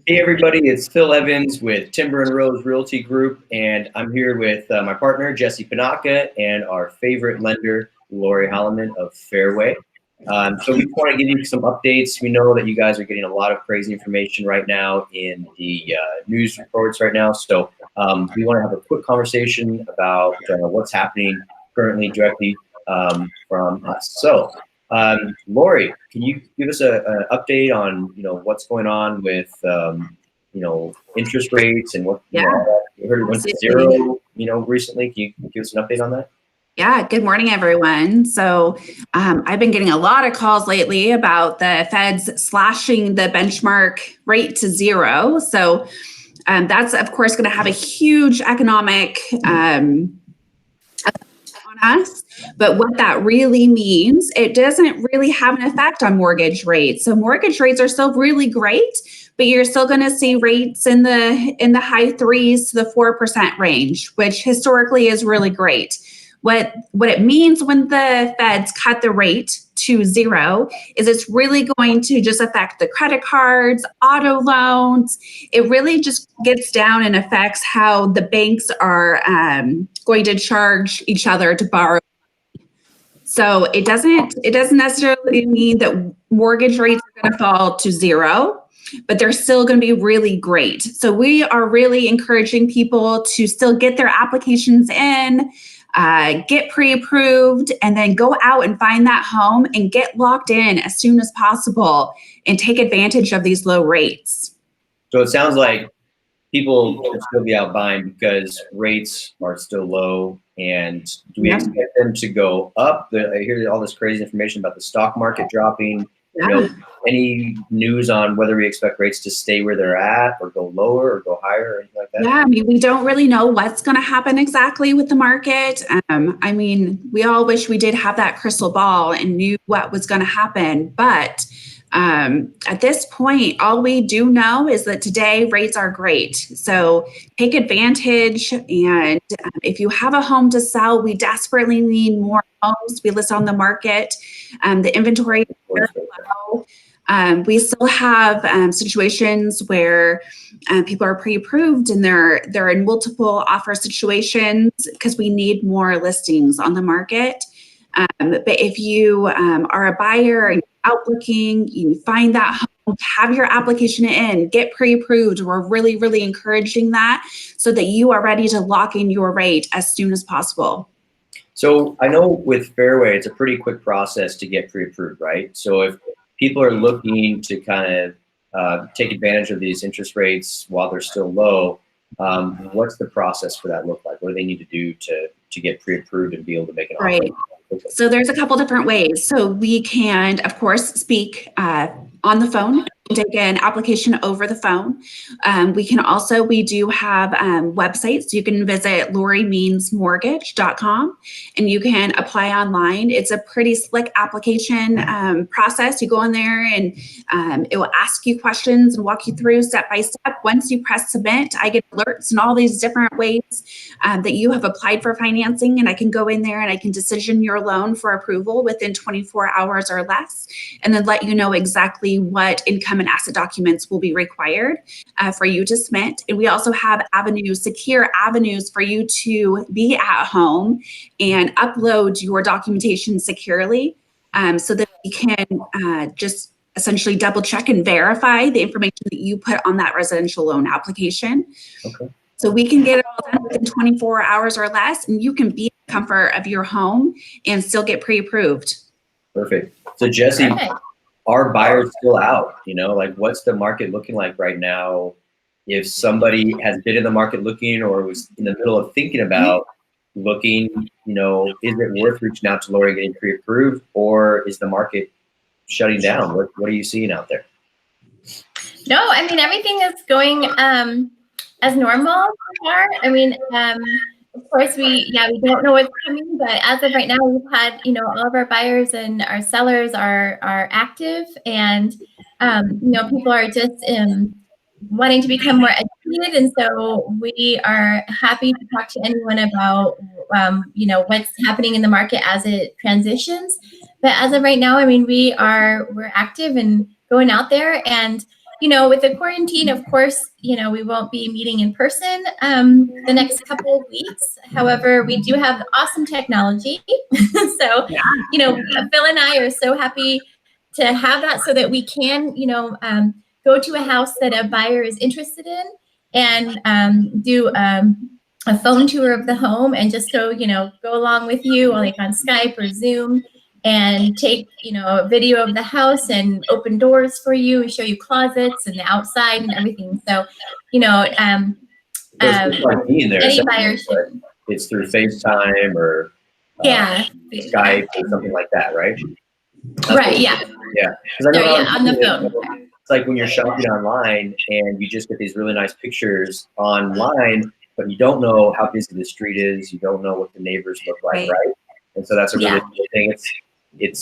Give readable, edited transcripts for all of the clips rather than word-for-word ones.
Hey everybody, it's Phil Evans with Timber and Rose Realty Group, and I'm here with my partner Jesse Penaka and our favorite lender Lori Holloman of Fairway. So we just want to give you some updates. We know that you guys are getting a lot of crazy information right now in the news reports right now, so we want to have a quick conversation about what's happening currently directly from us. So. Lori, can you give us an update on what's going on with interest rates and what I heard it went to zero recently. Can you give us an update on that? Yeah, good morning, everyone. So I've been getting a lot of calls lately about the Fed's slashing the benchmark rate to zero. So that's, of course, going to have a huge economic on us. But what that really means, it doesn't really have an effect on mortgage rates. So mortgage rates are still really great, but you're still going to see rates in the high 3s to the 4% range, which historically is really great. What it means when the Feds cut the rate to zero is it's really going to just affect the credit cards, auto loans. It really just gets down and affects how the banks are going to charge each other to borrow. So it doesn't necessarily mean that mortgage rates are going to fall to zero, but they're still going to be really great. So we are really encouraging people to still get their applications in, get pre-approved, and then go out and find that home and get locked in as soon as possible and take advantage of these low rates. So it sounds like people should still be out buying because rates are still low. And do we expect them to go up? I hear all this crazy information about the stock market dropping. Any news on whether we expect rates to stay where they're at or go lower or go higher or anything like that? Yeah, I mean, we don't really know what's going to happen exactly with the market. I mean, we all wish we did have that crystal ball and knew what was going to happen. But at this point, all we do know is that today rates are great. So take advantage. And if you have a home to sell, we desperately need more homes. We list on the market. The inventory is very low. We still have situations where people are pre-approved and they're in multiple offer situations because we need more listings on the market. But if you are a buyer and you're out looking, you find that home, have your application in, get pre-approved. We're really, really encouraging that so that you are ready to lock in your rate as soon as possible. So I know with Fairway, it's a pretty quick process to get pre-approved, right? So if people are looking to kind of take advantage of these interest rates while they're still low, what's the process for that look like? What do they need to do to get pre-approved and be able to make an offer? Right. So there's a couple different ways. So we can, of course, speak on the phone, take an application over the phone. We do have websites. You can visit lorimeansmortgage.com and you can apply online. It's a pretty slick application process. You go in there and it will ask you questions and walk you through step by step. Once you press submit, I get alerts in all these different ways that you have applied for financing, and I can go in there and I can decision your loan for approval within 24 hours or less, and then let you know exactly what income and asset documents will be required for you to submit. And we also have secure avenues for you to be at home and upload your documentation securely so that we can just essentially double check and verify the information that you put on that residential loan application. Okay. So we can get it all done within 24 hours or less, and you can be in the comfort of your home and still get pre-approved. Perfect. So Jesse, are buyers still out? Like what's the market looking like right now? If somebody has been in the market looking or was in the middle of thinking about looking, is it worth reaching out to Lori getting pre-approved, or is the market shutting down? What are you seeing out there? No, I mean, everything is going as normal so far. I mean, of course, we don't know what's coming, but as of right now, we've had, all of our buyers and our sellers are active, and, people are just wanting to become more educated. And so we are happy to talk to anyone about, what's happening in the market as it transitions. But as of right now, I mean, we're active and going out there, and with the quarantine, of course, we won't be meeting in person the next couple of weeks. However, we do have awesome technology. So, Phil and I are so happy to have that so that we can, go to a house that a buyer is interested in and do a phone tour of the home and just go along with you, like on Skype or Zoom, and take, a video of the house and open doors for you and show you closets and the outside and everything. So, any buyer should. It's through FaceTime or Skype or something like that, right? Right. Yeah. Yeah. Because I know on the phone. It's like when you're shopping online and you just get these really nice pictures online, but you don't know how busy the street is. You don't know what the neighbors look like, right? And so that's a really cool thing. It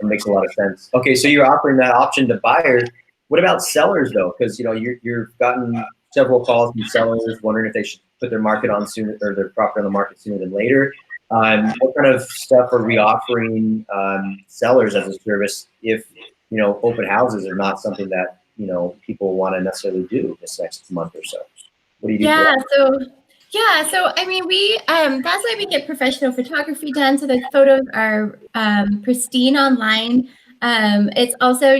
makes a lot of sense. Okay, so you're offering that option to buyers. What about sellers though? Because you've gotten several calls from sellers wondering if they should put their market on sooner or their property on the market sooner than later. What kind of stuff are we offering sellers as a service if open houses are not something that people want to necessarily do this next month or so? What do you do? So I mean, we that's why we get professional photography done so the photos are pristine online. It's also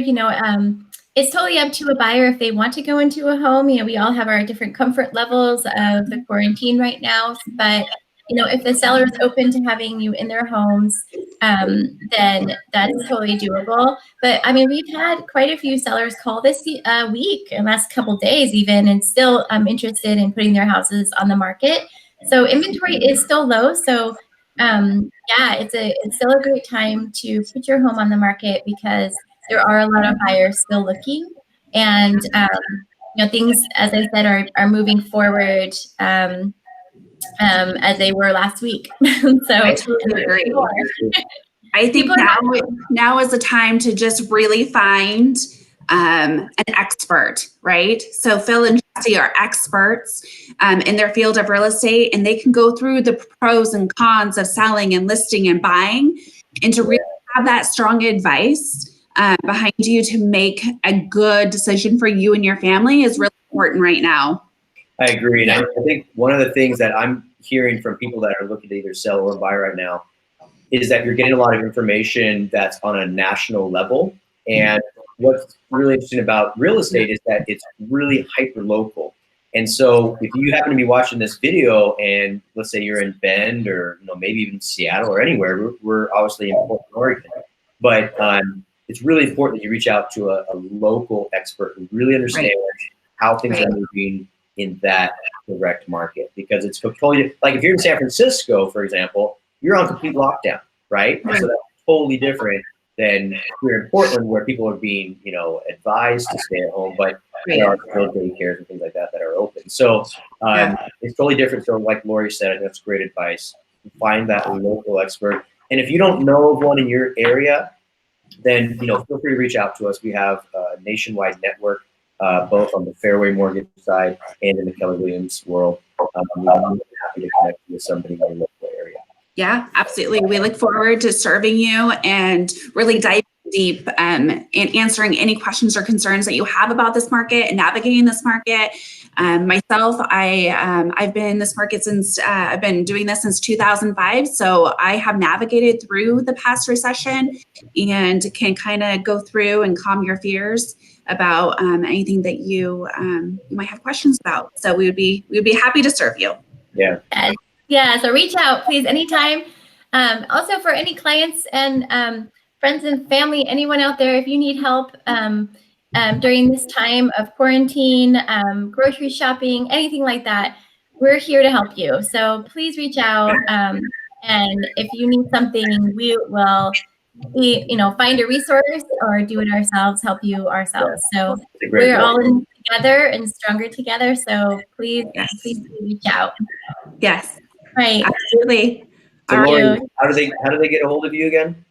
it's totally up to a buyer if they want to go into a home. We all have our different comfort levels of the quarantine right now, but if the seller is open to having you in their homes, then that's totally doable. But I mean, we've had quite a few sellers call this week and last couple days even, and still interested in putting their houses on the market. So inventory is still low. So it's still a great time to put your home on the market because there are a lot of buyers still looking, and things, as I said, are moving forward. As they were last week. So I totally agree. I think now is the time to just really find an expert, right? So Phil and Jesse are experts in their field of real estate, and they can go through the pros and cons of selling and listing and buying, and to really have that strong advice behind you to make a good decision for you and your family is really important right now. I agree. And I think one of the things that I'm hearing from people that are looking to either sell or buy right now is that you're getting a lot of information that's on a national level. And what's really interesting about real estate is that it's really hyper local. And so if you happen to be watching this video and let's say you're in Bend or maybe even Seattle or anywhere, we're obviously in Portland, Oregon, but it's really important that you reach out to a local expert who really understands how things are moving in that direct market, because it's totally like if you're in San Francisco, for example, you're on complete lockdown, right? So that's totally different than here in Portland, where people are being, advised to stay at home, but there are still daycares and things like that that are open. So it's totally different. So like Lori said, I think that's great advice. Find that local expert, and if you don't know of one in your area, then feel free to reach out to us. We have a nationwide network. Both on the Fairway Mortgage side and in the Keller Williams world. I'm happy to connect with somebody in the local area. Yeah, absolutely. We look forward to serving you and really diving deep in answering any questions or concerns that you have about this market and navigating this market. Myself, I've been in this market since I've been doing this since 2005. So I have navigated through the past recession and can kind of go through and calm your fears about anything that you might have questions about. So we would be happy to serve you. Yeah. So reach out, please, anytime. Also for any clients and friends and family, anyone out there, if you need help during this time of quarantine, grocery shopping, anything like that, we're here to help you. So please reach out. And if you need something, we will find a resource or do it ourselves, help you ourselves. So we're all in together and stronger together. So please reach out. Yes. Right. Absolutely. So Lori, how do they get a hold of you again?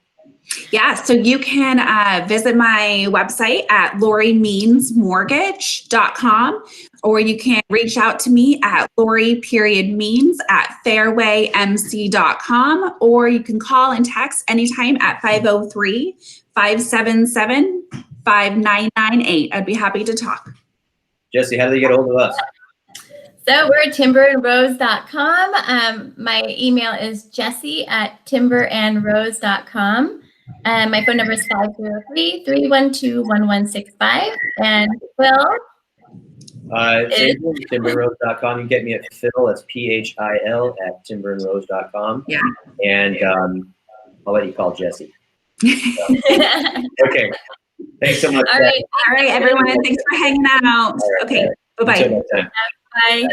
Yeah, so you can visit my website at lorimeansmortgage.com, or you can reach out to me at lori.means@fairwaymc.com, or you can call and text anytime at 503-577-5685. 652-685-9998. I'd be happy to talk. Jesse, how do they get a hold of us? So we're at timberandrose.com. My email is jessie@timberandrose.com. My phone number is 503-312-1165. And Phil? Timberandrose.com. You can get me at Phil, that's PHIL @timberandrose.com. Yeah. And I'll let you call Jesse. Okay. Thanks so much. All right. All right, everyone. Thanks for hanging out. Okay. Bye-bye. Until next time. Bye.